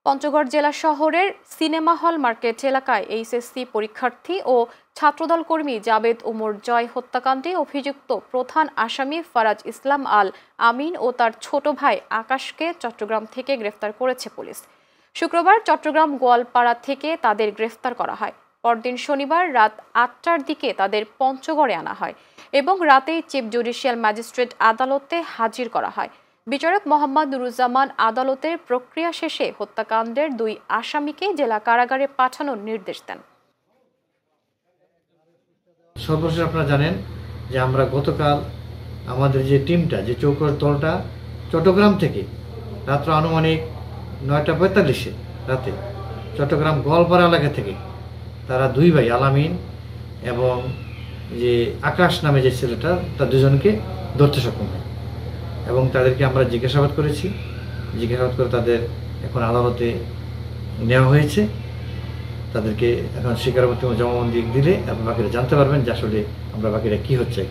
পঞ্চগড় জেলা শহরের cinema hall market এলাকায় এইচএসসি পরীক্ষার্থী ও ছাত্রদল কর্মী জাবেদ ওমর জয় হত্যাকাণ্ডে অভিযুক্ত প্রধান আসামি ফারাজ ইসলাম আল আমিন ও তার ছোট ভাই আকাশকে চট্টগ্রাম থেকে গ্রেফতার করেছে পুলিশ। শুক্রবার চট্টগ্রাম গোয়ালপাড়া থেকে তাদের গ্রেফতার করা হয়। পরদিন শনিবার রাত ৮টার দিকে তাদের পঞ্চগড়ে আনা হয় এবং রাতেই চিফ জুডিশিয়াল ম্যাজিস্ট্রেট আদালতে হাজির করা হয়। বিচারক মোহাম্মদ নুরুজ্জামান আদালতের প্রক্রিয়া শেষে হত্যাকাণ্ডের ২ আসামিকে জেলা কারাগারে পাঠানোর নির্দেশ দেন। সর্বশেষ আপনারা জানেন যে আমরা গতকাল আমাদের যে টিমটা, যে চৌকস দলটা চট্টগ্রাম থেকে রাত্র আনুমানিক ৯টা ৪৫ রাতে চট্টগ্রাম গোয়ালপাড়া এলাকা থেকে তারা ২ ভাই আলামিন এবং যে আকাশ নামে যে ছেলেটা, তার দুজনকে ধরতে সক্ষম হয় এবং তাদেরকে আমরা জিজ্ঞাসাবাদ করেছি। জিজ্ঞাসাবাদ করে তাদের এখন আদালতে নেওয়া হয়েছে। তাদেরকে এখন স্বীকারোক্তি জবানবন্দি দিলে আপনারা বাকিরা জানতে পারবেন যে আসলে আমরা বাকিরা কী হচ্ছে।